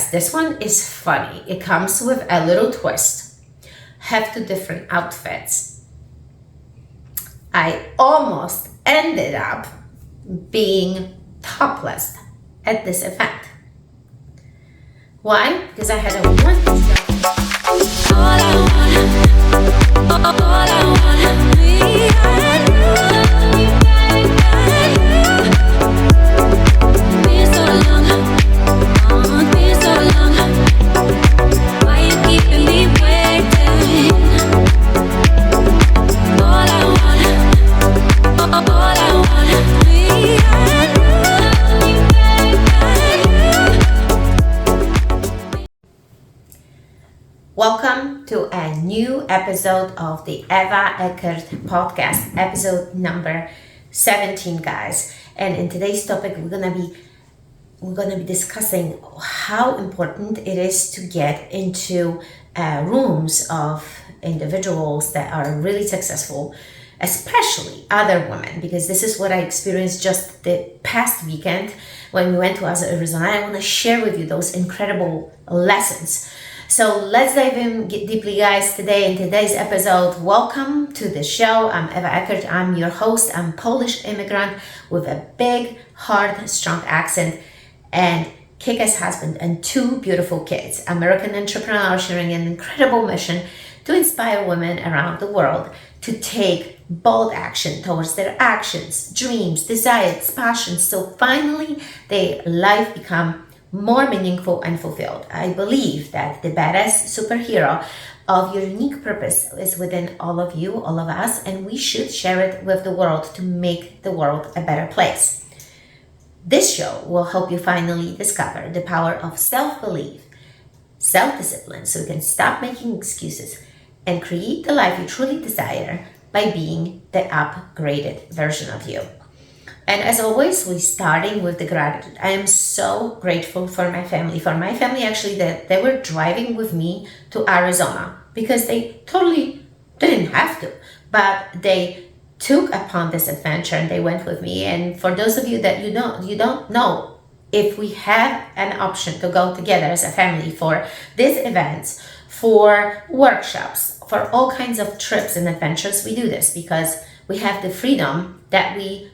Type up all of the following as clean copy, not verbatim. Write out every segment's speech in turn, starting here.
guys, this one is funny. It comes with a little twist. Have two different outfits. I almost ended up being topless at this event. Why? Because I had a oneself. All I want, me and you, been so long, been so long. Why you keeping me waiting? All I want, me and you. Welcome to a new episode of the Eckert podcast, episode number 17, guys. And in today's topic, we're gonna be discussing how important it is to get into rooms of individuals that are really successful, especially other women, because this is what I experienced just the past weekend when we went to Arizona. I want to share with you those incredible lessons. So let's dive in deeply, guys, today in today's episode. Welcome to the show. I'm Eva Eckert. I'm your host. I'm Polish immigrant with a big, hard, strong accent and kick-ass husband and two beautiful kids. American entrepreneur sharing an incredible mission to inspire women around the world to take bold action towards their actions, dreams, desires, passions, so finally their life become more meaningful and fulfilled. I believe that the badass superhero of your unique purpose is within all of you, all of us, and we should share it with the world to make the world a better place. This show will help you finally discover the power of self-belief, self-discipline, so you can stop making excuses and create the life you truly desire by being the upgraded version of you. And as always, we're starting with the gratitude. I am so grateful for my family. For my family, actually, that they were driving with me to Arizona because they totally didn't have to, but they took upon this adventure and they went with me. And for those of you that you don't know, if we have an option to go together as a family for these events, for workshops, for all kinds of trips and adventures, we do this because we have the freedom that we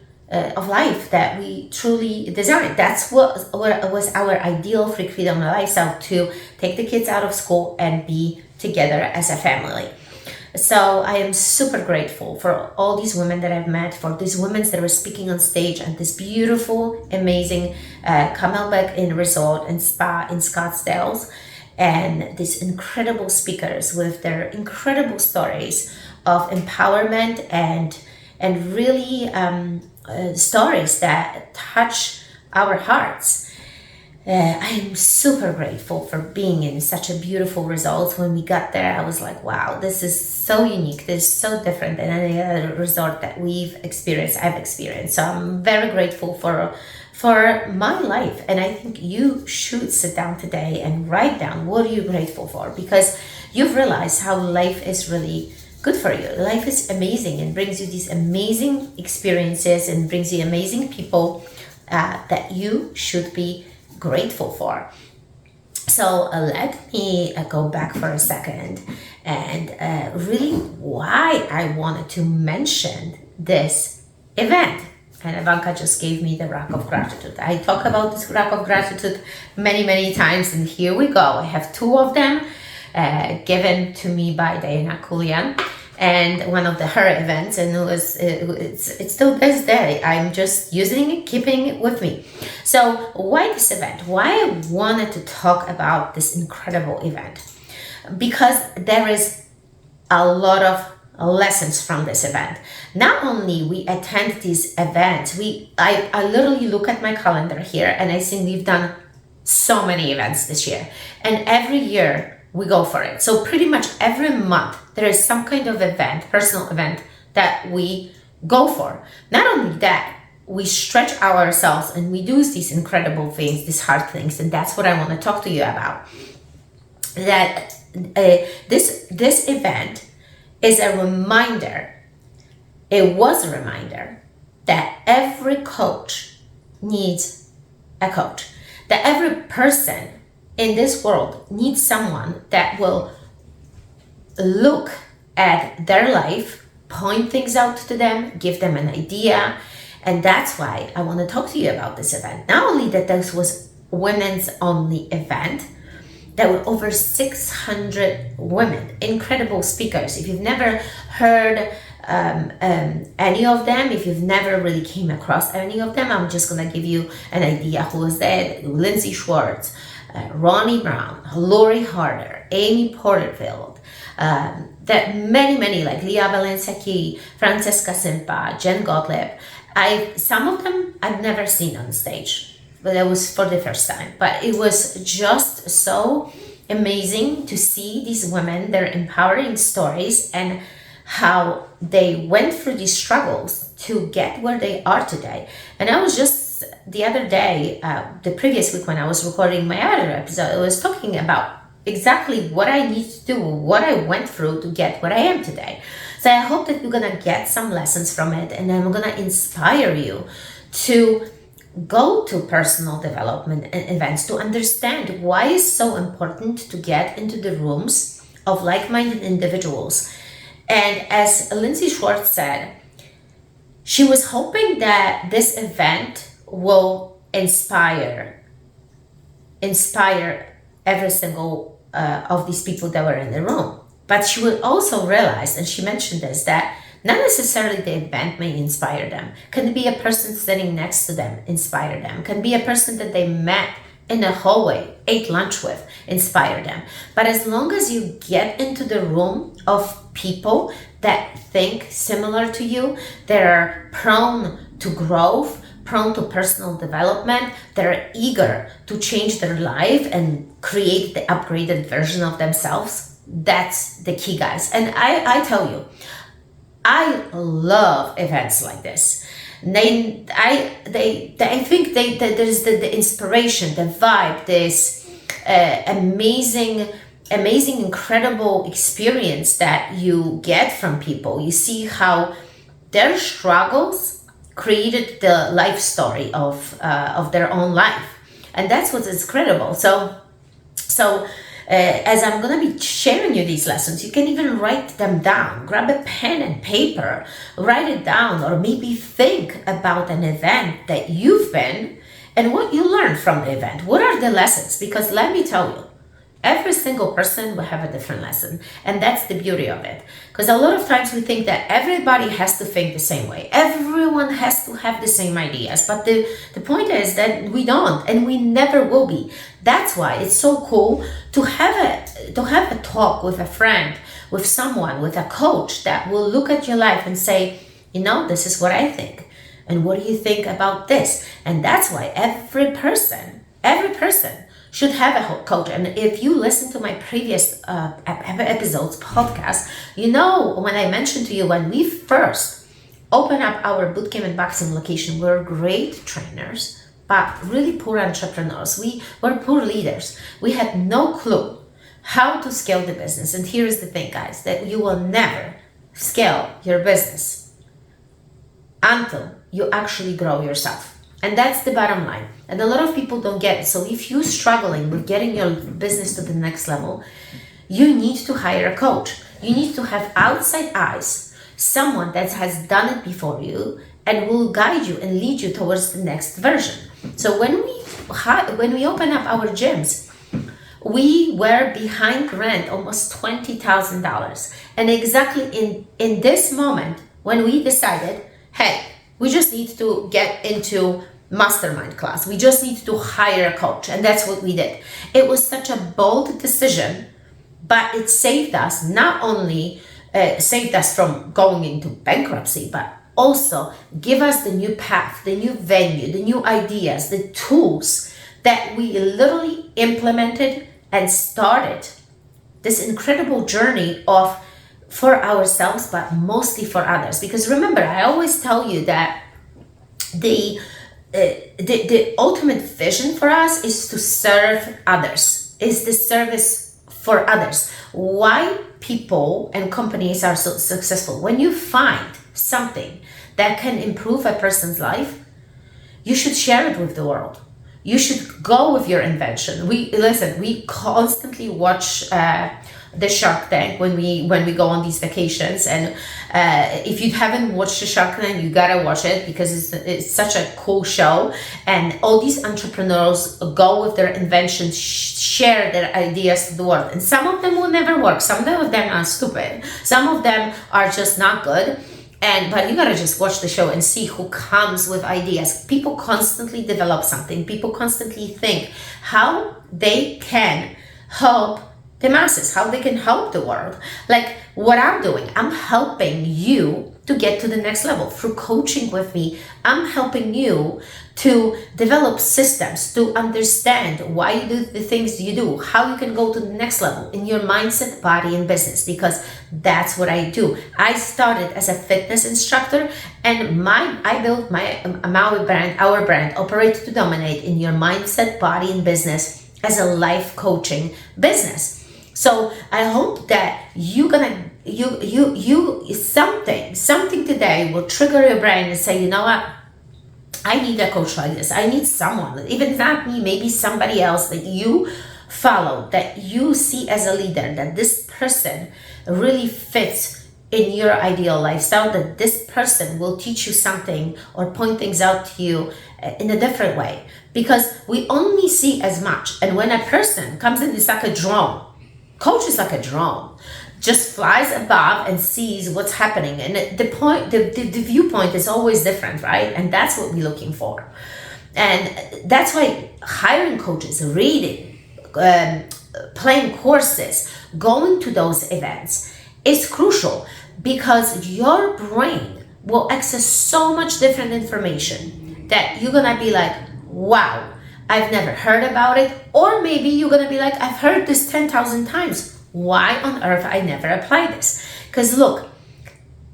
of life that we truly desire. That's what was our ideal freedom lifestyle, to take the kids out of school and be together as a family. So I am super grateful for all these women that I've met, for these women that were speaking on stage at this beautiful, amazing Camelback Inn Resort and Spa in Scottsdale, and these incredible speakers with their incredible stories of empowerment and really stories that touch our hearts. I am super grateful for being in such a beautiful result. When we got there, I was like, wow, this is so unique. This is so different than any other resort that I've experienced. So I'm very grateful for my life. And I think you should sit down today and write down what are you grateful for, because you've realized how life is really good for you. Life is amazing and brings you these amazing experiences and brings you amazing people that you should be grateful for. So let me go back for a second and really why I wanted to mention this event. And Ivanka just gave me the rock of gratitude. I talk about this rock of gratitude many times, and here we go. I have two of them given to me by Diana Kulian, and one of her events, and it's still this day. I'm just using it, keeping it with me. So why this event? Why I wanted to talk about this incredible event? Because there is a lot of lessons from this event. Not only we attend these events, I literally look at my calendar here and I think we've done so many events this year, and every year we go for it. So pretty much every month there is some kind of event, personal event, that we go for. Not only that, we stretch ourselves and we do these incredible things, these hard things, and that's what I want to talk to you about. That this event is a reminder. It was a reminder that every coach needs a coach. That every person in this world need someone that will look at their life, point things out to them, give them an idea. And that's why I want to talk to you about this event. Not only that this was women's only event, there were over 600 women, incredible speakers. If you've never heard any of them, if you've never really came across any of them, I'm just gonna give you an idea who was there. Lindsay Schwartz, Ronnie Brown, Lori Harder, Amy Porterfield, that many like Leah Valencia-Key, Francesca Simpa, Jen Gottlieb. Some of them I've never seen on stage, but that was for the first time. But it was just so amazing to see these women, their empowering stories, and how they went through these struggles to get where they are today. And I was just the other day, the previous week when I was recording my other episode, I was talking about exactly what I need to do, what I went through to get where I am today. So I hope that you're gonna get some lessons from it, and I'm gonna inspire you to go to personal development events to understand why it's so important to get into the rooms of like-minded individuals. And as Lindsay Schwartz said, she was hoping that this event will inspire every single of these people that were in the room. But she will also realize, and she mentioned this, that not necessarily the event may inspire them. Can be a person sitting next to them, inspire them. Can be a person that they met in a hallway, ate lunch with, inspire them. But as long as you get into the room of people that think similar to you, that are prone to growth, prone to personal development, that are eager to change their life and create the upgraded version of themselves, that's the key, guys. And I tell you, I love events like this. I think there's the inspiration, the vibe, this amazing, incredible experience that you get from people. You see how their struggles created the life story of their own life, and that's what's incredible. So. As I'm going to be sharing you these lessons, you can even write them down. Grab a pen and paper, write it down, or maybe think about an event that you've been and what you learned from the event. What are the lessons? Because let me tell you, every single person will have a different lesson, and that's the beauty of it. Because a lot of times we think that everybody has to think the same way. Everyone has to have the same ideas, but the point is that we don't, and we never will be. That's why it's so cool to have a talk with a friend, with someone, with a coach that will look at your life and say, this is what I think, and what do you think about this? And that's why every person should have a coach. And if you listen to my previous episodes, podcast, when I mentioned to you when we first opened up our bootcamp and boxing location, we were great trainers, but really poor entrepreneurs. We were poor leaders. We had no clue how to scale the business. And here's the thing, guys, that you will never scale your business until you actually grow yourself. And that's the bottom line. And a lot of people don't get it. So if you're struggling with getting your business to the next level, you need to hire a coach. You need to have outside eyes, someone that has done it before you and will guide you and lead you towards the next version. So when we open up our gyms, we were behind rent almost $20,000. And exactly in this moment, when we decided, hey, we just need to get into mastermind class. We just need to hire a coach. And that's what we did. It was such a bold decision, but it saved us, not only saved us from going into bankruptcy, but also give us the new path, the new venue, the new ideas, the tools that we literally implemented and started this incredible journey for ourselves, but mostly for others. Because remember, I always tell you that the ultimate vision for us is to serve others, is the service for others. Why people and companies are so successful? When you find something that can improve a person's life, you should share it with the world. you should go with your invention. We constantly watch the Shark Tank when we go on these vacations, and if you haven't watched the Shark Tank, you gotta watch it because it's such a cool show. And all these entrepreneurs go with their inventions, share their ideas to the world, and some of them will never work. Some of them are stupid. Some of them are just not good. But you gotta just watch the show and see who comes with ideas. People constantly develop something. People constantly think how they can help the masses, how they can help the world. Like what I'm doing, I'm helping you to get to the next level. Through coaching with me, I'm helping you to develop systems, to understand why you do the things you do, how you can go to the next level in your mindset, body, and business, because that's what I do. I started as a fitness instructor, and I built our brand, Operate to Dominate, in your mindset, body, and business as a life coaching business. So I hope that something today will trigger your brain and say, you know what? I need a coach like this. I need someone, even not me, maybe somebody else that you follow, that you see as a leader, that this person really fits in your ideal lifestyle, that this person will teach you something or point things out to you in a different way. Because we only see as much. And when a person comes in, it's like a drone. Coach is like a drone, just flies above and sees what's happening, and the viewpoint is always different, right? And that's what we're looking for. And that's why hiring coaches, reading, playing courses, going to those events is crucial, because your brain will access so much different information that you're gonna be like, wow, I've never heard about it. Or maybe you're gonna be like, I've heard this 10,000 times. Why on earth I never apply this? Because look,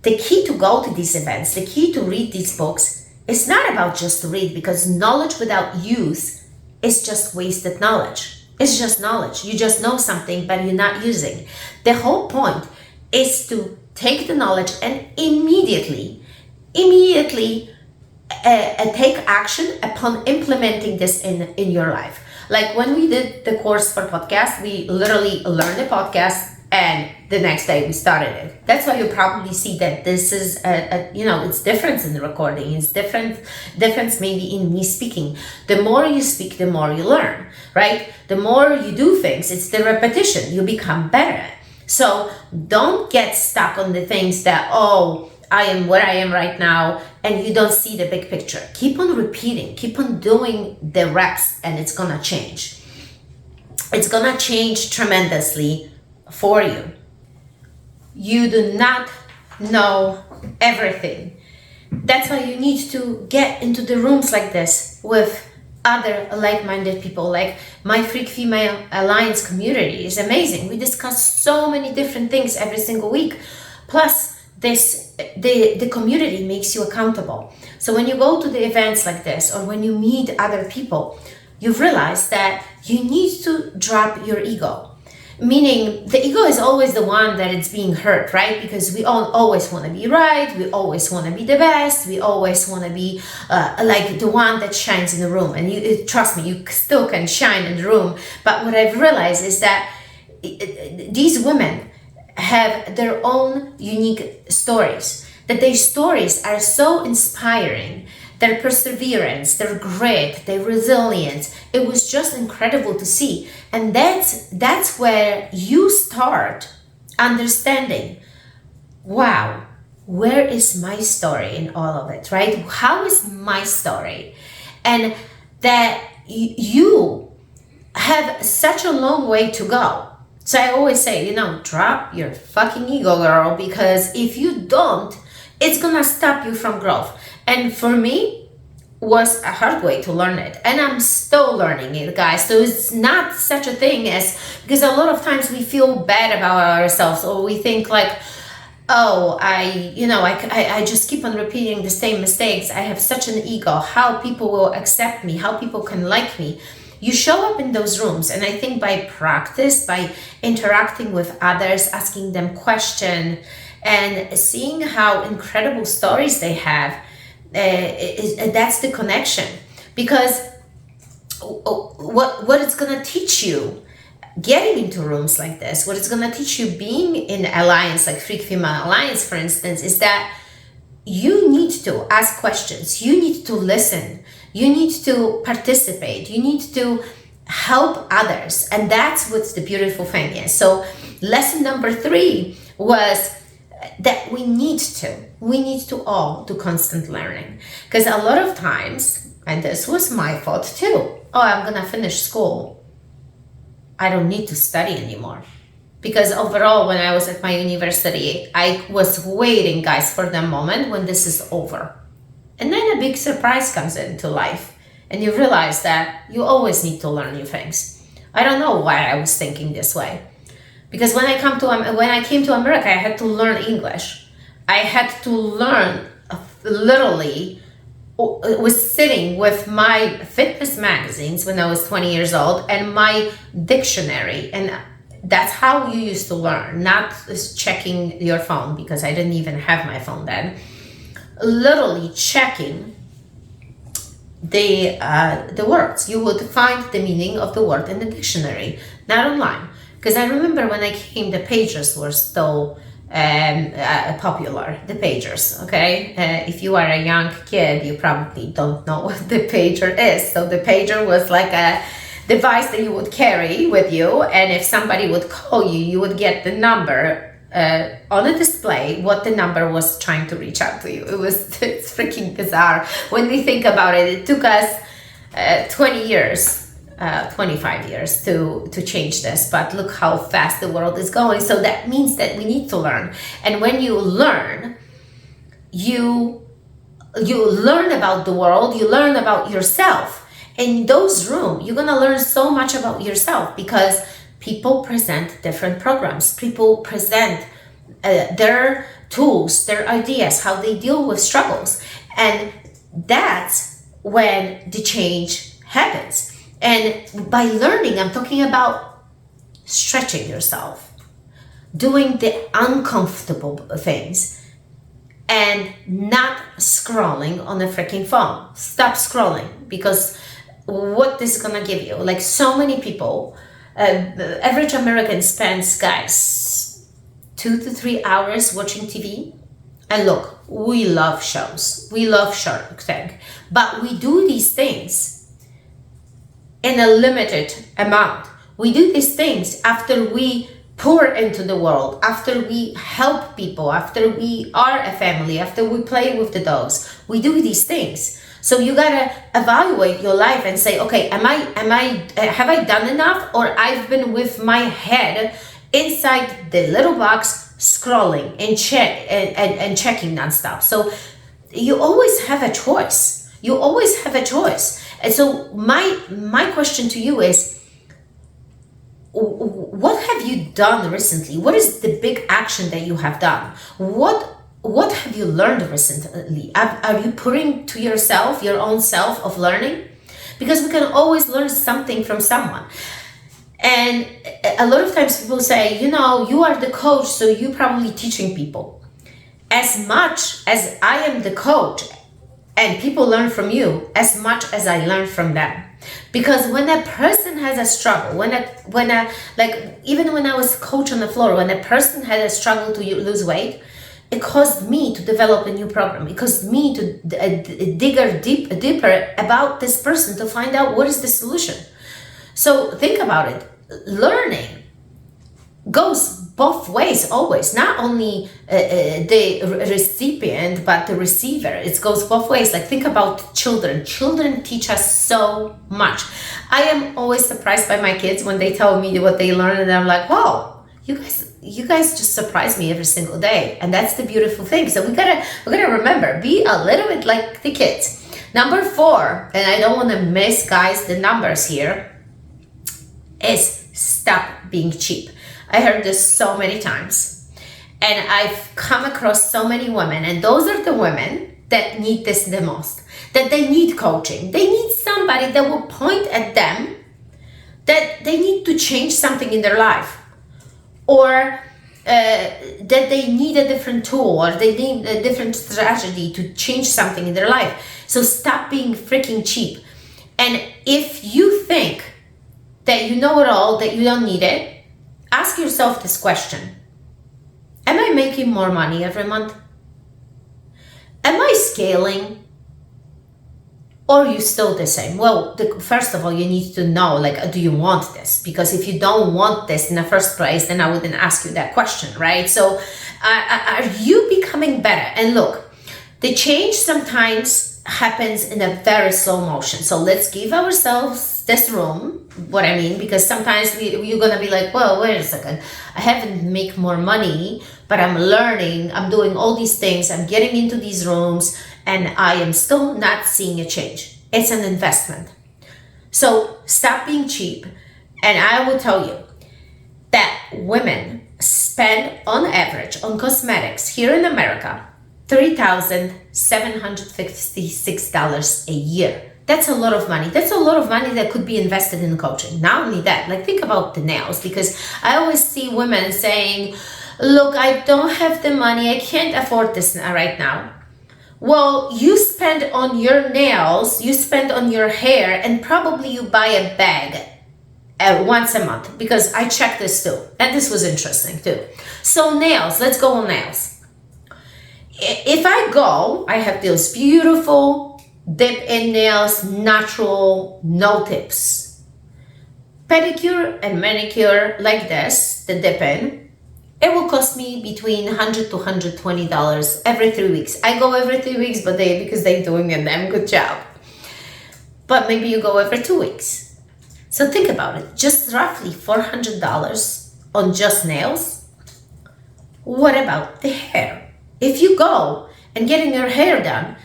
the key to go to these events, the key to read these books, is not about just to read, because knowledge without use is just wasted knowledge. It's just knowledge. You just know something, but you're not using. The whole point is to take the knowledge and immediately take action upon implementing this in your life. Like when we did the course for podcast, we literally learned the podcast and the next day we started it. That's why you probably see that this is it's different in the recording. It's difference maybe in me speaking. The more you speak, the more you learn, right? The more you do things, it's the repetition. You become better. So don't get stuck on the things that, I am where I am right now, and you don't see the big picture. Keep on repeating, keep on doing the reps, and it's gonna change. It's gonna change tremendously for you. You do not know everything. That's why you need to get into the rooms like this with other like-minded people. Like my Freak Female Alliance community is amazing. We discuss so many different things every single week. Plus, the community makes you accountable. So when you go to the events like this, or when you meet other people, you've realized that you need to drop your ego. Meaning the ego is always the one that it's being hurt, right? Because we all always want to be right. We always want to be the best. We always want to be like the one that shines in the room. And trust me, you still can shine in the room. But what I've realized is that these women have their own unique stories, that their stories are so inspiring. Their perseverance, their grit, their resilience, it was just incredible to see. And that's where you start understanding, wow, where is my story in all of it, right? How is my story? And that you have such a long way to go. So I always say, drop your fucking ego, girl, because if you don't, it's gonna stop you from growth. And for me, was a hard way to learn it. And I'm still learning it, guys. So it's not such a thing as, because a lot of times we feel bad about ourselves, or we think like, I just keep on repeating the same mistakes. I have such an ego. How people will accept me, how people can like me. You show up in those rooms, and I think by practice, by interacting with others, asking them questions, and seeing how incredible stories they have, that's the connection. Because what it's gonna teach you getting into rooms like this, what it's gonna teach you being in alliance, like Freak Female Alliance, for instance, is that you need to ask questions, you need to listen, you need to participate, you need to help others. And that's what the beautiful thing is. So lesson number 3 was that we need to all do constant learning. Because a lot of times, and this was my thought too, I'm gonna finish school, I don't need to study anymore. Because overall, when I was at my university, I was waiting, guys, for the moment when this is over. And then a big surprise comes into life, and you realize that you always need to learn new things. I don't know why I was thinking this way. Because when I came to America, I had to learn English. I had to learn, literally, was sitting with my fitness magazines when I was 20 years old and my dictionary. And that's how you used to learn, not checking your phone, because I didn't even have my phone then. Literally checking the words. You would find the meaning of the word in the dictionary, not online. Because I remember when I came, the pagers were still popular, the pagers, okay? If you are a young kid, you probably don't know what the pager is. So the pager was like a device that you would carry with you, and if somebody would call you, you would get the number on a display, what the number was trying to reach out to you. It's freaking bizarre. When we think about it, it took us 20 years, 25 years to change this, but look how fast the world is going. So that means that we need to learn. And when you learn, you learn about the world, you learn about yourself. In those rooms, you're gonna learn so much about yourself, because people present different programs. People present their tools, their ideas, how they deal with struggles. And that's when the change happens. And by learning, I'm talking about stretching yourself, doing the uncomfortable things, and not scrolling on a freaking phone. Stop scrolling, because what this is gonna give you, like so many people, the average American spends, guys, 2 to 3 hours watching TV. And look, we love shows, we love Shark Tank, but we do these things in a limited amount. We do these things after we pour into the world, after we help people, after we are a family, after we play with the dogs. We do these things. So you gotta evaluate your life and say, okay, have I done enough, or I've been with my head inside the little box scrolling and checking nonstop. So you always have a choice. You always have a choice. And so my question to you is, what have you done recently? What is the big action that you have done? What have you learned recently? Are you putting to yourself, your own self of learning? Because we can always learn something from someone. And a lot of times people say, you are the coach, so you're probably teaching people. As much as I am the coach, and people learn from you, as much as I learn from them. Because when a person has a struggle, even when I was coach on the floor, when a person had a struggle to lose weight, it caused me to develop a new program. It caused me to dig deeper about this person to find out what is the solution. So think about it. Learning goes both ways always. Not only the recipient, but the receiver. It goes both ways. Like, think about children. Children teach us so much. I am always surprised by my kids when they tell me what they learn, and I'm like, wow, you guys just surprise me every single day. And that's the beautiful thing. So we gotta remember, be a little bit like the kids. Number 4, and I don't want to miss, guys, the numbers here, is stop being cheap. I heard this so many times, and I've come across so many women, and those are the women that need this the most, that they need coaching. They need somebody that will point at them that they need to change something in their life, or that they need a different tool, or they need a different strategy to change something in their life. So stop being freaking cheap. And if you think that you know it all, that you don't need it, ask yourself this question. Am I making more money every month? Am I scaling? Or are you still the same? Well, first of all, you need to know, like, do you want this? Because if you don't want this in the first place, then I wouldn't ask you that question, right? So are you becoming better? And look, the change sometimes happens in a very slow motion. So let's give ourselves this room, what I mean, because sometimes you're going to be like, well, wait a second. I haven't make more money, but I'm learning, I'm doing all these things, I'm getting into these rooms, and I am still not seeing a change. It's an investment. So stop being cheap. And I will tell you that women spend on average on cosmetics here in America $3,756 a year. That's a lot of money. That's a lot of money that could be invested in coaching. Not only that, like think about the nails, because I always see women saying, look, I don't have the money. I can't afford this right now. Well, you spend on your nails, you spend on your hair, and probably you buy a bag once a month, because I checked this too. And this was interesting too. So nails, let's go on nails. If I have those beautiful dip in nails, natural, no tips. Pedicure and manicure like this, the dip in, it will cost me between $100 to $120 every 3 weeks. I go every 3 weeks, but because they're doing a damn good job. But maybe you go every 2 weeks. So think about it, just roughly $400 on just nails. What about the hair? If you go and getting your hair done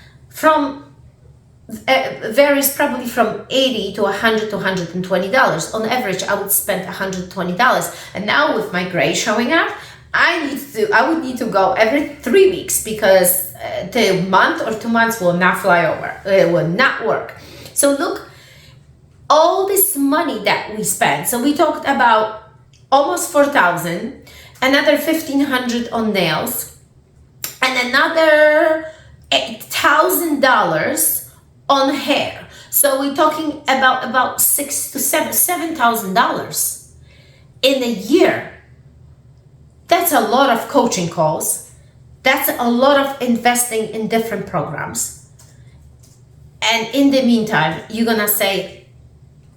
varies probably from $80 to $100 to $120. On average, I would spend $120. And now with my gray showing up, I would need to go every 3 weeks, because the month or 2 months will not fly over. It will not work. So look, all this money that we spend. So we talked about almost $4,000, another $1,500 on nails, and another $8,000 on hair. So we're talking about $6,000 to $7,000 in a year. That's a lot of coaching calls. That's a lot of investing in different programs. And in the meantime, you're gonna say,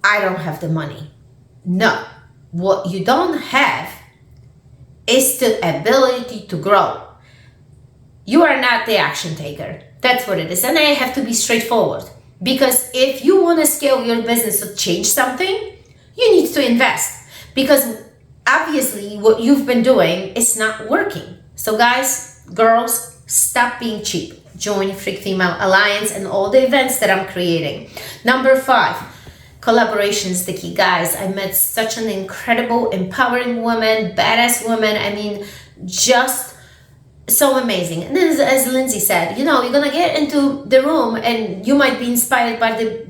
I don't have the money. No, what you don't have is the ability to grow. You are not the action taker. That's what it is. And I have to be straightforward, because if you want to scale your business or change something, you need to invest, because obviously what you've been doing is not working. So guys, girls, stop being cheap. Join Freak Female Alliance and all the events that I'm creating. Number 5, collaboration is the key. Guys, I met such an incredible, empowering woman, badass woman. I mean, just so amazing. And then as Lindsay said, you're gonna get into the room and you might be inspired by the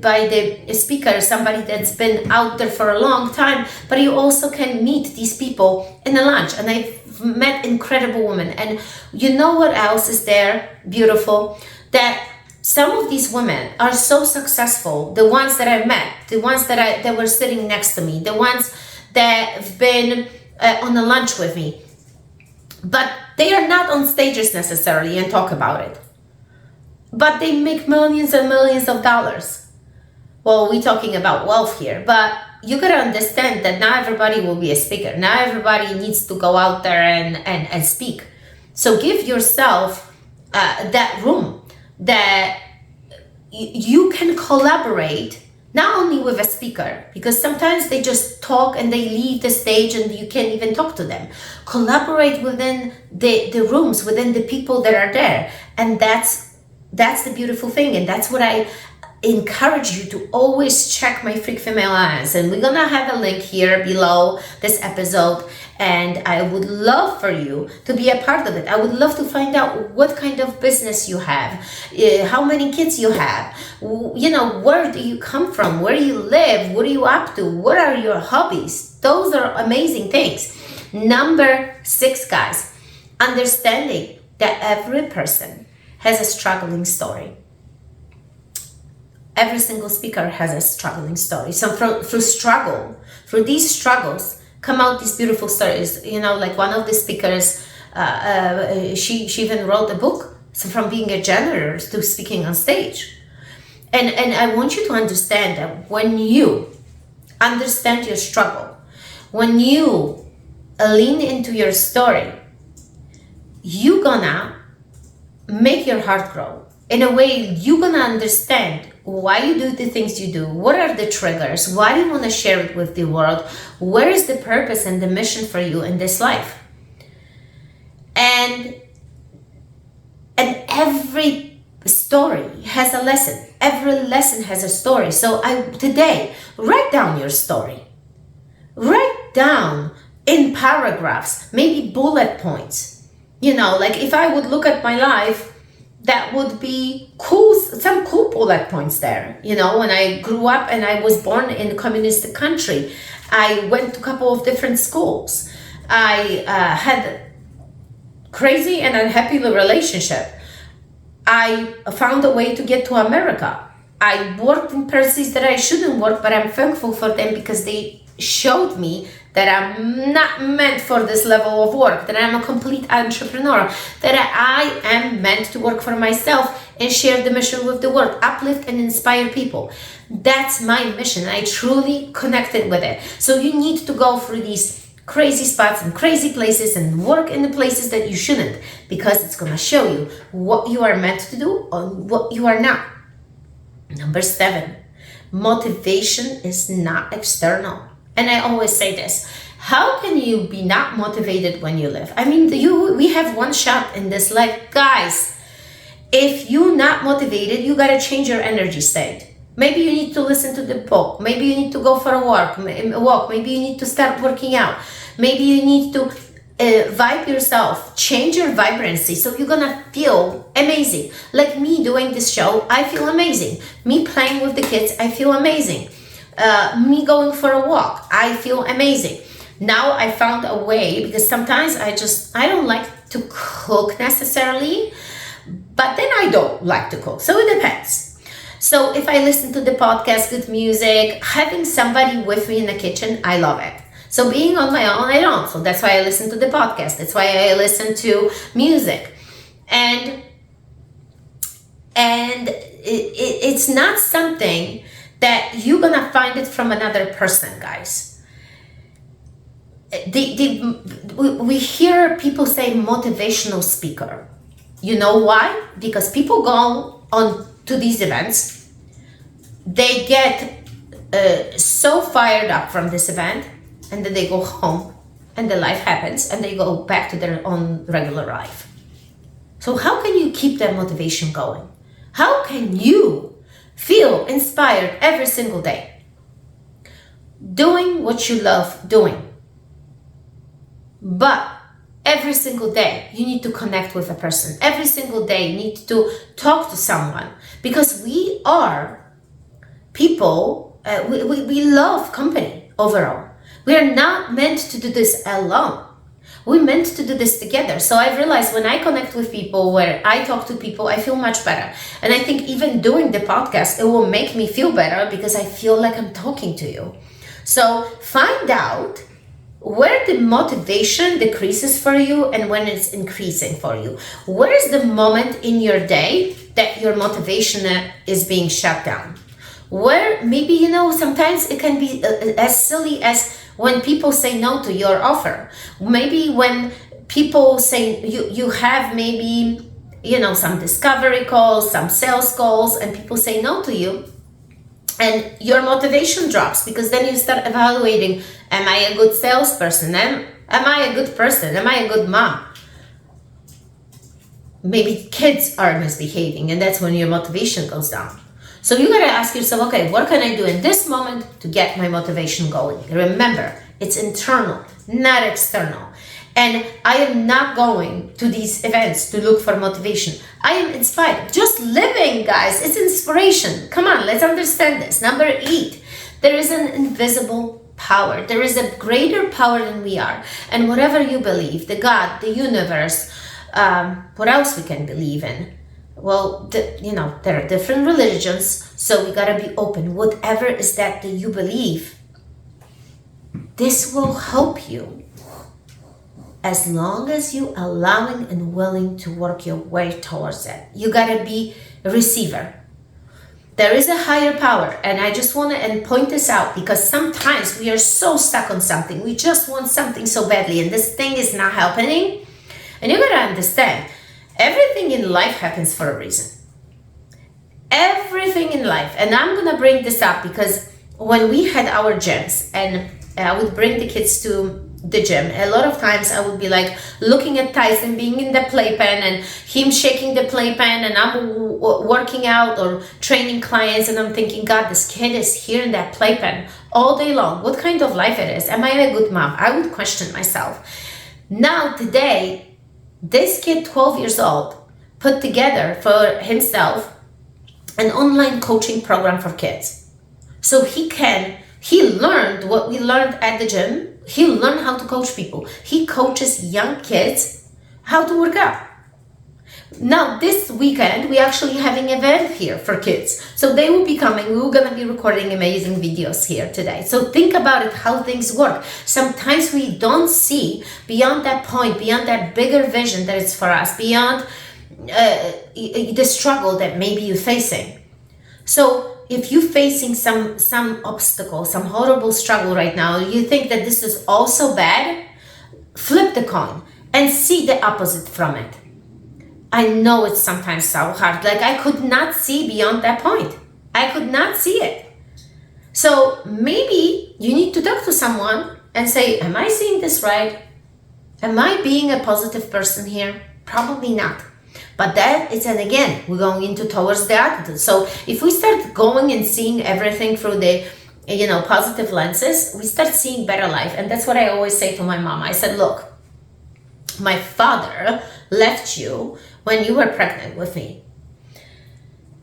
speaker, somebody that's been out there for a long time, but you also can meet these people in a lunch. And I've met incredible women. And you know what else is there beautiful? That some of these women are so successful, the ones that I met, the ones that were sitting next to me, the ones that have been on a lunch with me, but they are not on stages necessarily and talk about it, but they make millions and millions of dollars. Well, we're talking about wealth here, but you gotta understand that not everybody will be a speaker. Not everybody needs to go out there and speak. So give yourself that room that you can collaborate, not only with a speaker, because sometimes they just talk and they leave the stage and you can't even talk to them. Collaborate within the rooms, within the people that are there. And that's the beautiful thing. And that's what I encourage you to always check my Freak Female Alliance. And we're gonna have a link here below this episode. And I would love for you to be a part of it. I would love to find out what kind of business you have, how many kids you have, where do you come from, where you live, what are you up to, what are your hobbies. Those are amazing things. Number 6, guys, understanding that every person has a struggling story. every single speaker has a struggling story. So through these struggles, come out these beautiful stories. Like one of the speakers, she even wrote a book. So from being a janitor to speaking on stage. And I want you to understand that when you understand your struggle, when you lean into your story, you're gonna make your heart grow. In a way, you're gonna understand why you do the things you do, what are the triggers, why do you want to share it with the world, where is the purpose and the mission for you in this life. And every story has a lesson. Every lesson has a story. So today, write down your story. Write down in paragraphs, maybe bullet points. Like if I would look at my life, that would be cool, some cool bullet points there. When I grew up and I was born in a communist country, I went to a couple of different schools. I had crazy and unhappy relationship. I found a way to get to America. I worked in places that I shouldn't work, but I'm thankful for them because they showed me that I'm not meant for this level of work, that I'm a complete entrepreneur, that I am meant to work for myself and share the mission with the world, uplift and inspire people. That's my mission. I truly connected with it. So you need to go through these crazy spots and crazy places and work in the places that you shouldn't, because it's going to show you what you are meant to do or what you are not. Number 7, motivation is not external. And I always say this, how can you be not motivated when you live? I mean, we have one shot in this life. Guys, if you're not motivated, you got to change your energy state. Maybe you need to listen to the book. Maybe you need to go for a walk. Maybe you need to start working out. Maybe you need to vibe yourself, change your vibrancy, so you're gonna feel amazing. Like me doing this show, I feel amazing. Me playing with the kids, I feel amazing. Me going for a walk, I feel amazing. Now I found a way, because sometimes I don't like to cook necessarily, but then I don't like to cook, so it depends. So if I listen to the podcast, good music, having somebody with me in the kitchen, I love it. So being on my own, I don't. So that's why I listen to the podcast. That's why I listen to music. And it's not something that you're going to find it from another person, guys. We hear people say motivational speaker. You know why? Because people go on to these events, they get so fired up from this event, and then they go home and the life happens and they go back to their own regular life. So how can you keep that motivation going? How can you feel inspired every single day? Doing what you love doing. But every single day, you need to connect with a person. Every single day, you need to talk to someone, because we are people, we love company overall. We are not meant to do this alone. We're meant to do this together. So I've realized when I connect with people, where I talk to people, I feel much better. And I think even doing the podcast, it will make me feel better, because I feel like I'm talking to you. So find out where the motivation decreases for you and when it's increasing for you. Where is the moment in your day that your motivation is being shut down? Where maybe, sometimes it can be as silly as when people say no to your offer. Maybe when people say you have maybe, some discovery calls, some sales calls, and people say no to you, and your motivation drops, because then you start evaluating, am I a good salesperson? Am I a good person? Am I a good mom? Maybe kids are misbehaving, and that's when your motivation goes down. So you gotta ask yourself, okay, what can I do in this moment to get my motivation going? Remember, it's internal, not external. And I am not going to these events to look for motivation. I am inspired. Just living, guys, it's inspiration. Come on, let's understand this. Number 8, there is an invisible power. There is a greater power than we are. And whatever you believe, the God, the universe, what else we can believe in? Well, there are different religions, so we gotta be open. Whatever is that you believe, this will help you as long as you allowing and willing to work your way towards it. You gotta be a receiver. There is a higher power, and I just want to point this out because sometimes we are so stuck on something. We just want something so badly, and this thing is not happening. And you gotta understand, everything in life happens for a reason. Everything in life. And I'm gonna bring this up because when we had our gyms, and I would bring the kids to the gym, a lot of times I would be like looking at Tyson being in the playpen and him shaking the playpen, and I'm working out or training clients, and I'm thinking, God, this kid is here in that playpen all day long. What kind of life it is? Am I a good mom? I would question myself. Now today, this kid, 12 years old, put together for himself an online coaching program for kids. So he learned what we learned at the gym. He learned how to coach people. He coaches young kids how to work out. Now this weekend, we're actually having an event here for kids. So they will be coming. We're going to be recording amazing videos here today. So think about it, how things work. Sometimes we don't see beyond that point, beyond that bigger vision that it's for us, beyond the struggle that maybe you're facing. So if you're facing some obstacle, some horrible struggle right now, you think that this is also bad, flip the coin and see the opposite from it. I know it's sometimes so hard. Like I could not see beyond that point. I could not see it. So maybe you need to talk to someone and say, am I seeing this right? Am I being a positive person here? Probably not. But that is, and again, we're going into towards the attitude. So if we start going and seeing everything through the, positive lenses, we start seeing better life. And that's what I always say to my mom. I said, look, my father left you when you were pregnant with me.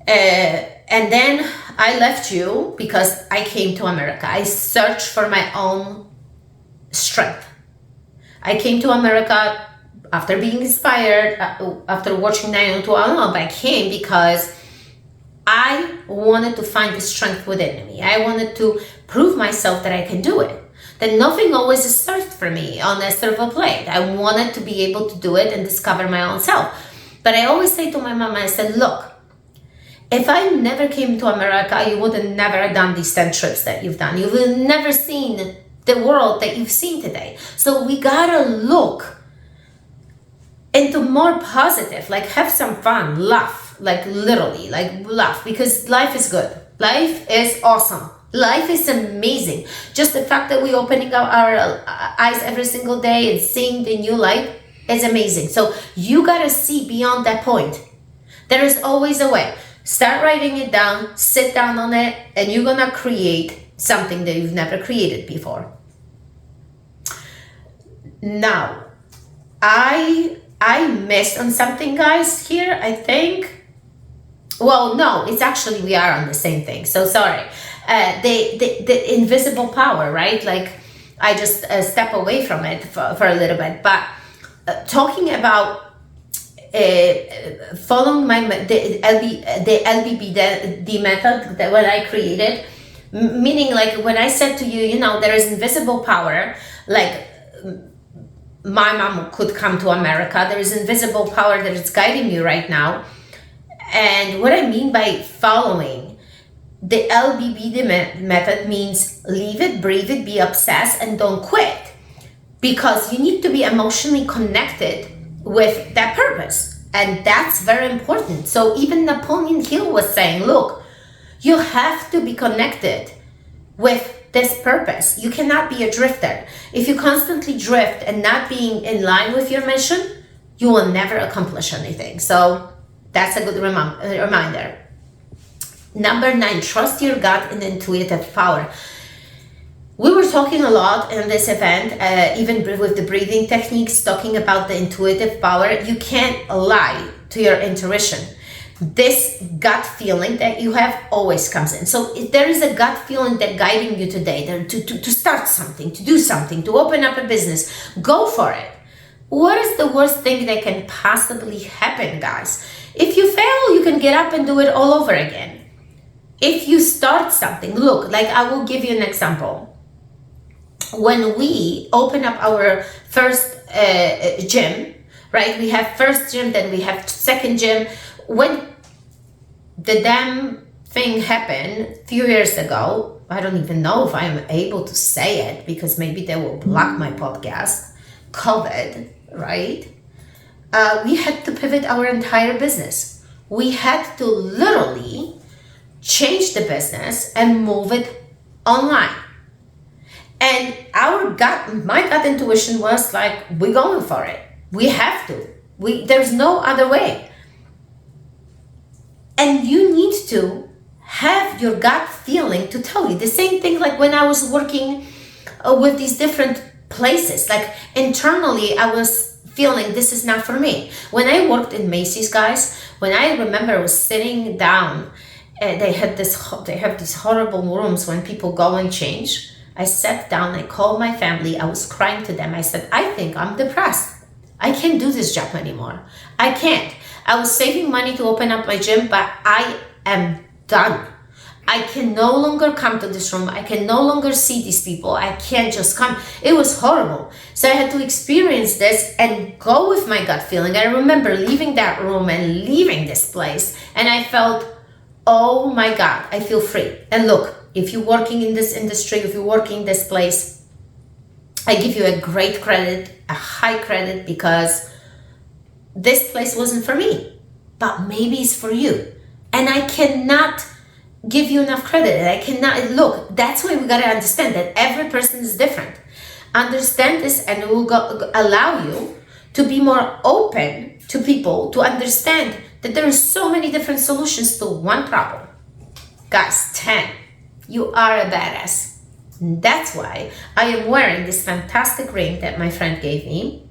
And then I left you because I came to America. I searched for my own strength. I came to America after being inspired, after watching 90210, I came because I wanted to find the strength within me. I wanted to prove myself that I can do it. That nothing always is served for me on a silver plate. I wanted to be able to do it and discover my own self. But I always say to my mom, I said, look, if I never came to America, you would have never done these 10 trips that you've done. You would have never seen the world that you've seen today. So we gotta look into more positive, like have some fun, laugh, like literally, like laugh, because life is good. Life is awesome. Life is amazing. Just the fact that we're opening up our eyes every single day and seeing the new light is amazing. So you gotta see beyond that point. There is always a way. Start writing it down, sit down on it, and you're gonna create something that you've never created before. Now, I missed on something, guys, here, I think. Well, no, it's actually, we are on the same thing. So sorry. The invisible power, right? Like I just step away from it for a little bit. But talking about following the LBBD method that when I created, meaning like when I said to you, there is invisible power, like my mom could come to America. There is invisible power that is guiding you right now. And what I mean by following the LBBD method means leave it, breathe it, be obsessed, and don't quit. Because you need to be emotionally connected with that purpose. And that's very important. So even Napoleon Hill was saying, look, you have to be connected with this purpose. You cannot be a drifter. If you constantly drift and not being in line with your mission, you will never accomplish anything. So that's a good reminder. Number 9, trust your gut and intuitive power. We were talking a lot in this event, even with the breathing techniques, talking about the intuitive power. You can't lie to your intuition. This gut feeling that you have always comes in. So if there is a gut feeling that guiding you today to start something, to do something, to open up a business, go for it. What is the worst thing that can possibly happen, guys? If you fail, you can get up and do it all over again. If you start something, look, like I will give you an example. When we open up our first gym, right? We have first gym, then we have second gym. When the damn thing happened a few years ago, I don't even know if I'm able to say it because maybe they will block my podcast. COVID, right? We had to pivot our entire business. We had to literally change the business and move it online. And my gut intuition was like, we're going for it. We have to. There's no other way. And you need to have your gut feeling to tell you. The same thing like when I was working with these different places. Like internally, I was feeling this is not for me. When I worked in Macy's, guys, when I remember I was sitting down, they have these horrible rooms when people go and change. I sat down, I called my family, I was crying to them. I said, I think I'm depressed. I can't do this job anymore. I can't. I was saving money to open up my gym, but I am done. I can no longer come to this room. I can no longer see these people. I can't just come. It was horrible. So I had to experience this and go with my gut feeling. I remember leaving that room and leaving this place. And I felt, oh my God, I feel free. And look, if you're working in this industry, if you're working in this place, I give you a great credit, a high credit, because this place wasn't for me, but maybe it's for you. And I cannot give you enough credit. I cannot, look, that's why we got to understand that every person is different. Understand this, and it will allow you to be more open to people, to understand that there are so many different solutions to one problem. Guys, 10. You are a badass. That's why I am wearing this fantastic ring that my friend gave me.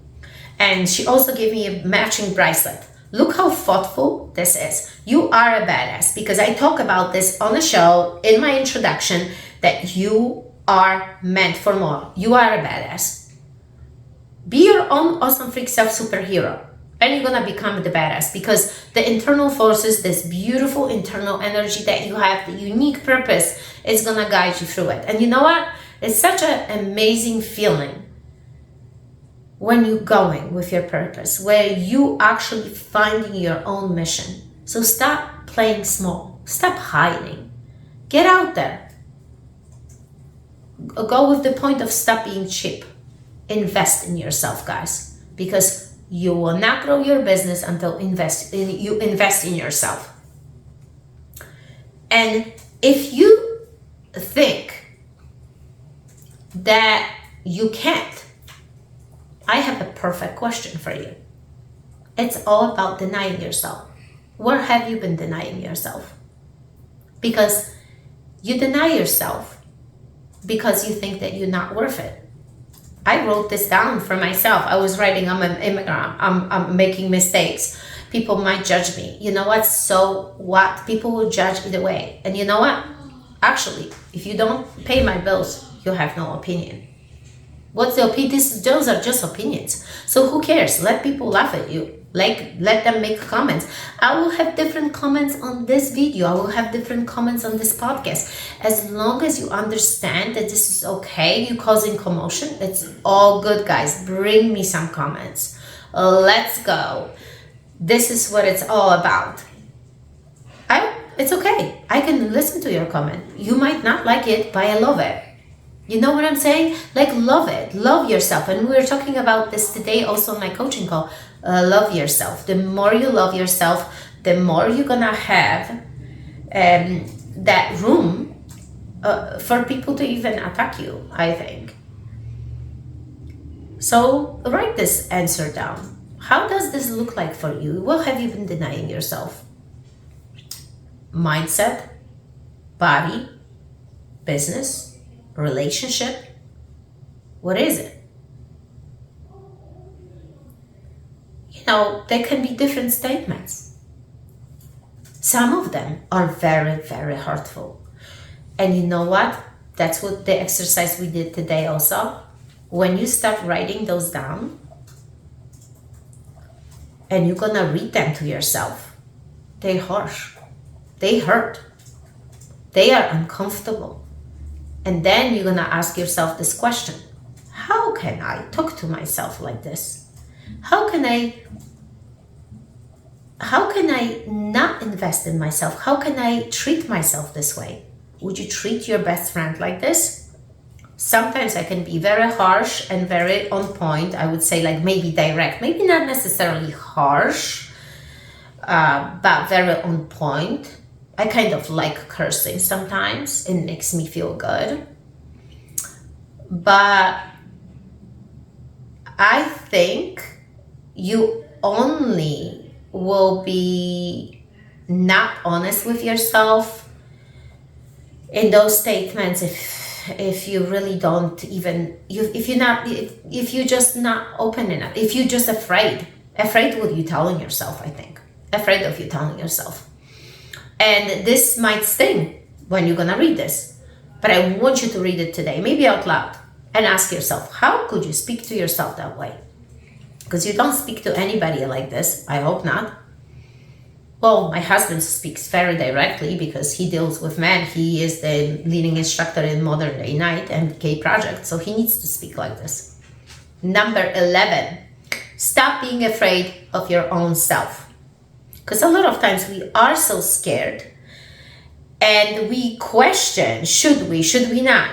And she also gave me a matching bracelet. Look how thoughtful this is. You are a badass, because I talk about this on the show in my introduction that you are meant for more. You are a badass. Be your own awesome freak self superhero. And you're gonna become the badass, because the internal forces, this beautiful internal energy that you have, the unique purpose, is gonna guide you through it. And you know what? It's such an amazing feeling when you're going with your purpose, where you actually finding your own mission. So stop playing small. Stop hiding. Get out there. Go with the point of stop being cheap. Invest in yourself, guys, because you will not grow your business until you invest in yourself. And if you think that you can't, I have a perfect question for you. It's all about denying yourself. Where have you been denying yourself? Because you deny yourself because you think that you're not worth it. I wrote this down for myself. I was writing, I'm an immigrant, I'm making mistakes. People might judge me. You know what? So what? People will judge either way. And you know what? Actually, if you don't pay my bills, you have no opinion. What's the opinion? Those are just opinions. So who cares? Let people laugh at you. Let them make comments. I will have different comments on this video. I will have different comments on this podcast. As long as you understand that this is okay, you causing commotion, it's all good, guys. Bring me some comments. Let's go. This is what it's all about. It's okay. I can listen to your comment. You might not like it, but I love it. You know what I'm saying? Like, love it. Love yourself. And we were talking about this today also in my coaching call. Love yourself. The more you love yourself, the more you're gonna have that room for people to even attack you, I think. So write this answer down. How does this look like for you? What have you been denying yourself? Mindset, body, business, relationship. What is it? You know, there can be different statements. Some of them are very, very hurtful. And you know what? That's what the exercise we did today also. When you start writing those down, and you're gonna read them to yourself, they're harsh, they hurt, they are uncomfortable. And then you're gonna ask yourself this question: how can I talk to myself like this? How can I not invest in myself? How can I treat myself this way? Would you treat your best friend like this? Sometimes I can be very harsh and very on point. I would say, like, maybe direct, maybe not necessarily harsh, but very on point. I kind of like cursing sometimes. It makes me feel good. But I think you only will be not honest with yourself in those statements if you really don't even, if you're just not open enough, if you're just afraid what you're telling yourself. I think afraid of you telling yourself. And this might sting when you're gonna read this, but I want you to read it today, maybe out loud, and ask yourself, how could you speak to yourself that way? Because you don't speak to anybody like this. I hope not. Well, my husband speaks very directly because he deals with men. He is the leading instructor in Modern Day Night and K Project, so he needs to speak like this. Number 11, stop being afraid of your own self. Because a lot of times we are so scared and we question, should we not?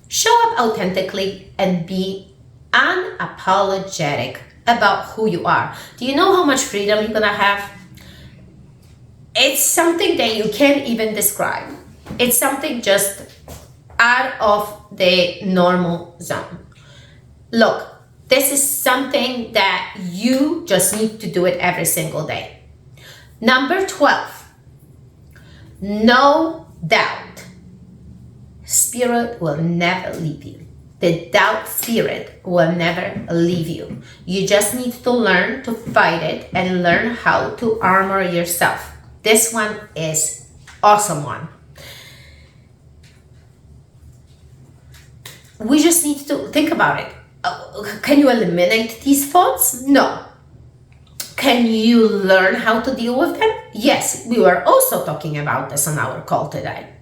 Show up authentically and be unapologetic about who you are. Do you know how much freedom you're gonna have? It's something that you can't even describe. It's something just out of the normal zone. Look, this is something that you just need to do it every single day. Number 12, no doubt. Spirit will never leave you. The doubt spirit will never leave you. You just need to learn to fight it and learn how to armor yourself. This one is awesome one. We just need to think about it. Can you eliminate these thoughts? No. Can you learn how to deal with them? Yes, we were also talking about this on our call today.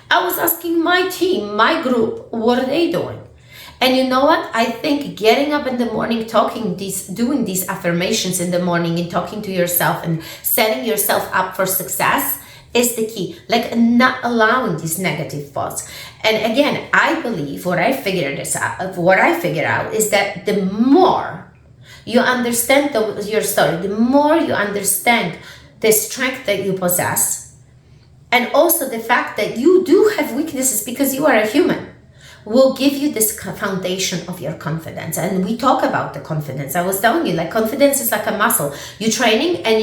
I was asking my team, my group, what are they doing? And you know what? I think getting up in the morning, doing these affirmations in the morning and talking to yourself and setting yourself up for success is the key. Like, not allowing these negative thoughts. And again, I believe what I figured out is that the more you understand your story, the more you understand the strength that you possess, and also the fact that you do have weaknesses because you are a human, will give you this foundation of your confidence. And we talk about the confidence. I was telling you, like, confidence is like a muscle. You're training and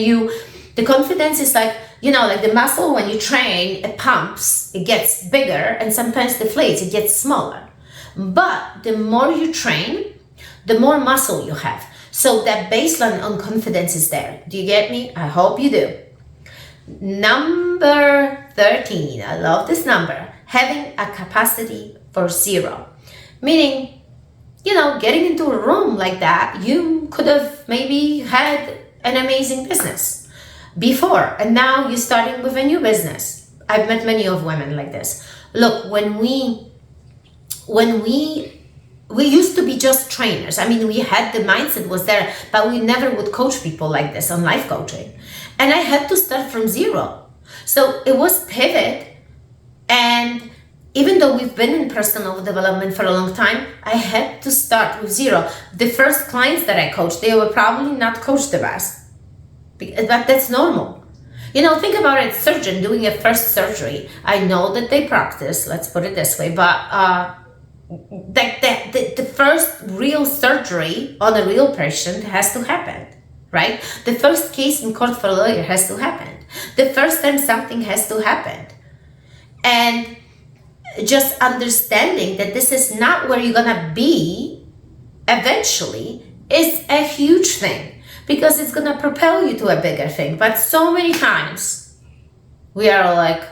the confidence is like, like the muscle, when you train, it pumps, it gets bigger, and sometimes deflates, it gets smaller. But the more you train, the more muscle you have. So that baseline on confidence is there. Do you get me? I hope you do. Number 13, I love this number. Having a capacity for 0. Meaning, getting into a room like that, you could have maybe had an amazing business before, and now you're starting with a new business. I've met many of women like this. Look, when we used to be just trainers. I mean, we had the mindset was there, but we never would coach people like this on life coaching. And I had to start from 0. So it was pivot. And even though we've been in personal development for a long time, I had to start with 0. The first clients that I coached, they were probably not coached the best. But that's normal. Think about it, surgeon doing a first surgery. I know that they practice, let's put it this way, but the first real surgery on a real patient has to happen, right? The first case in court for a lawyer has to happen. The first time something has to happen. And just understanding that this is not where you're gonna be eventually is a huge thing, because it's gonna propel you to a bigger thing. But so many times we are like,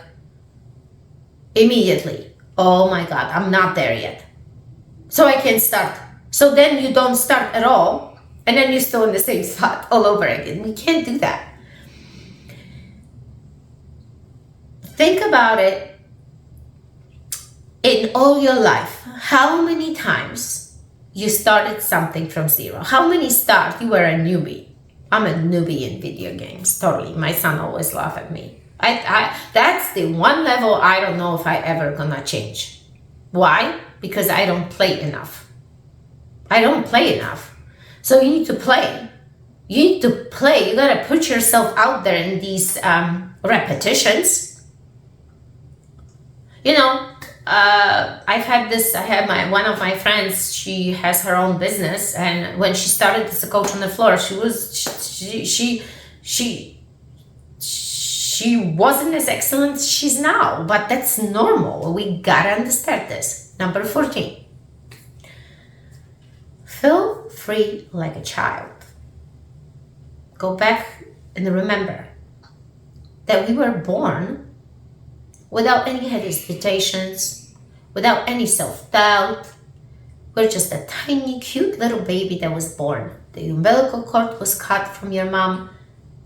immediately, oh my God, I'm not there yet, so I can't start. So then you don't start at all, and then you're still in the same spot all over again. We can't do that. Think about it in all your life. How many times you started something from zero? How many start? You were a newbie. I'm a newbie in video games, totally. My son always laugh at me. That's the one level I don't know if I ever gonna change. Why? Because I don't play enough. I don't play enough. So you need to play. You need to play. You gotta put yourself out there in these repetitions. You know, I have one of my friends, she has her own business, and when she started as a coach on the floor, she wasn't as excellent as she's now, but that's normal. We gotta understand this. Number 14. Feel free like a child. Go back and remember that we were born without any hesitations, without any self-doubt. We're just a tiny, cute little baby that was born. The umbilical cord was cut from your mom,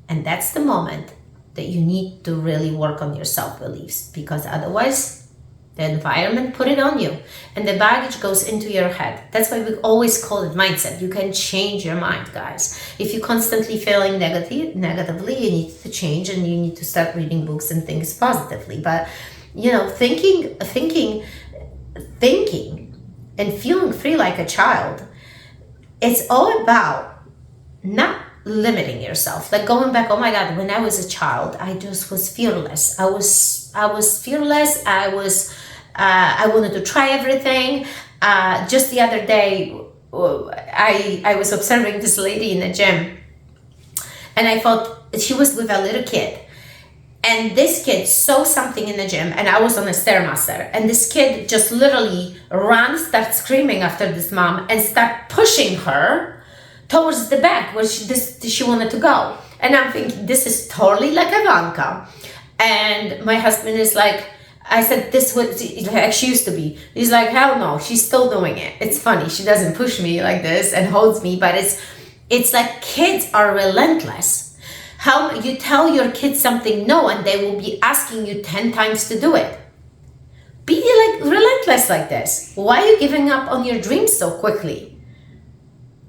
and that's the moment that you need to really work on your self-beliefs, because otherwise the environment put it on you and the baggage goes into your head. That's why we always call it mindset. You can change your mind, guys. If you're constantly feeling negatively, you need to change and you need to start reading books and things positively. But thinking and feeling free like a child, it's all about not limiting yourself. Like going back, oh my God, when I was a child, I just was fearless. I was fearless. I wanted to try everything. Just the other day, I was observing this lady in the gym, and I thought she was with a little kid. And this kid saw something in the gym, and I was on a Stairmaster, and this kid just literally ran, started screaming after this mom, and started pushing her towards the back where she wanted to go. And I'm thinking, this is totally like Ivanka. And my husband is like, I said, this was like she used to be. He's like, hell no, she's still doing it. It's funny, she doesn't push me like this and holds me, but it's like kids are relentless. How you tell your kids something no, and they will be asking you 10 times to do it. Be like relentless like this. Why are you giving up on your dreams so quickly?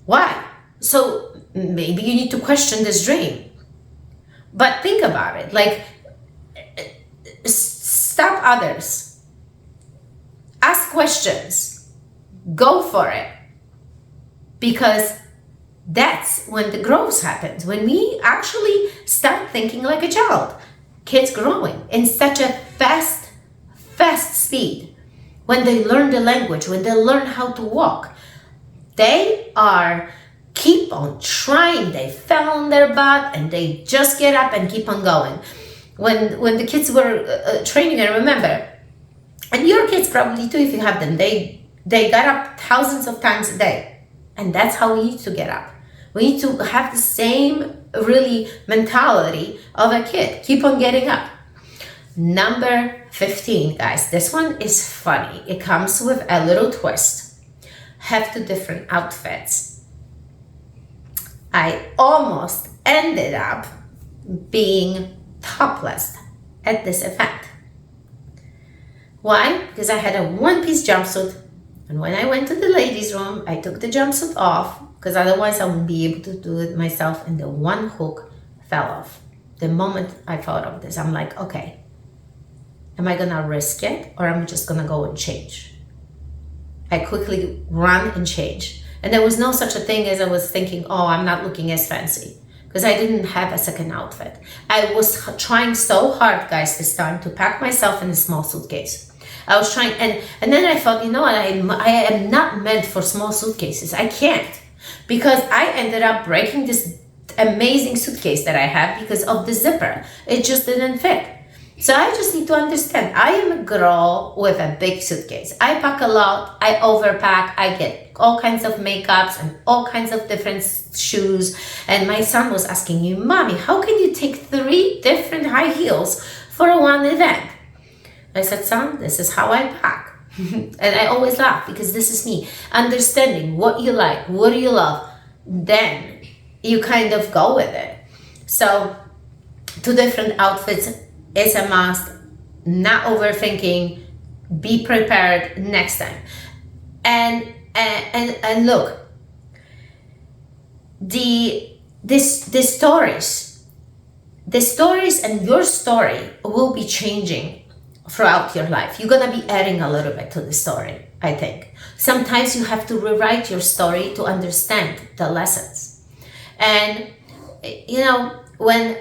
Why? So maybe you need to question this dream. But think about it, like, stop others. Ask questions. Go for it. Because that's when the growth happens. When we actually start thinking like a child. Kids growing in such a fast speed. When they learn the language, when they learn how to walk, they keep on trying. They fell on their butt and they just get up and keep on going. When the kids were training, I remember, and your kids probably too, if you have them, they got up thousands of times a day. And that's how we need to get up. We need to have the same really mentality of a kid. Keep on getting up. Number 15, guys. This one is funny. It comes with a little twist. Have 2 different outfits. I almost ended up being topless at this event. Why? Because I had a one-piece jumpsuit, and when I went to the ladies' room, I took the jumpsuit off because otherwise I wouldn't be able to do it myself, and the one hook fell off. The moment I thought of this, I'm like, okay, am I gonna risk it or am I just gonna go and change? I quickly ran and changed. And there was no such a thing as I was thinking, oh, I'm not looking as fancy, because I didn't have a second outfit. I was trying so hard, guys, this time to pack myself in a small suitcase. I was trying, and then I thought, you know what, I am not meant for small suitcases. I can't, because I ended up breaking this amazing suitcase that I have because of the zipper. It just didn't fit. So I just need to understand, I am a girl with a big suitcase. I pack a lot, I overpack, I get all kinds of makeups and all kinds of different shoes. And my son was asking me, Mommy, how can you take 3 different high heels for one event? I said, son, this is how I pack. And I always laugh because this is me. Understanding what you like, what do you love, then you kind of go with it. So 2 different outfits is a must. not overthinking, be prepared next time. And look, the stories and your story will be changing throughout your life. You're gonna be adding a little bit to the story, I think. Sometimes you have to rewrite your story to understand the lessons. And when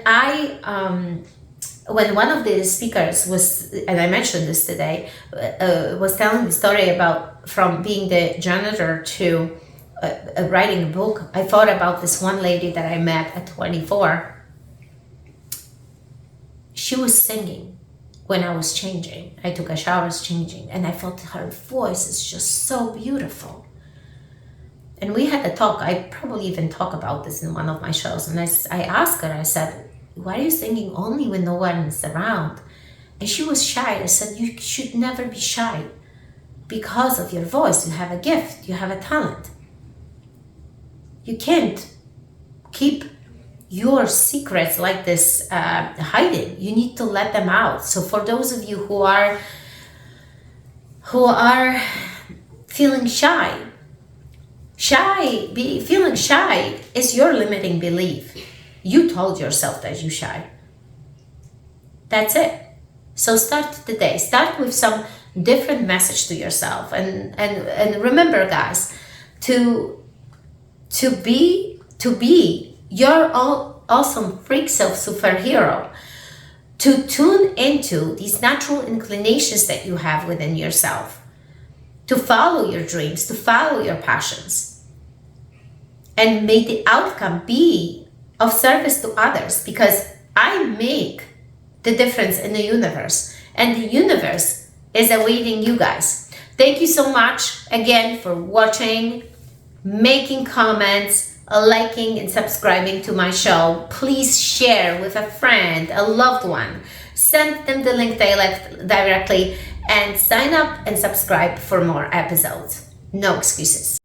when one of the speakers was, and I mentioned this today, was telling the story about from being the janitor to writing a book, I thought about this one lady that I met at 24. She was singing when I was changing. I took a shower, I was changing, and I felt her voice is just so beautiful. And we had a talk. I probably even talk about this in one of my shows. And I asked her, I said, why are you singing only when no one is around? And she was shy. I said, you should never be shy because of your voice. You have a gift, you have a talent. You can't keep your secrets like this hiding. You need to let them out. So for those of you who are feeling shy, feeling shy is your limiting belief. You told yourself that you're shy. That's it. So start today. Start with some different message to yourself. And remember, guys, to be your awesome freak self superhero, to tune into these natural inclinations that you have within yourself, to follow your dreams, to follow your passions, and make the outcome be of service to others, because I make the difference in the universe, and the universe is awaiting you guys. Thank you so much again for watching, making comments, liking and subscribing to my show. Please share with a friend, a loved one. Send them the link directly, and sign up and subscribe for more episodes. No excuses.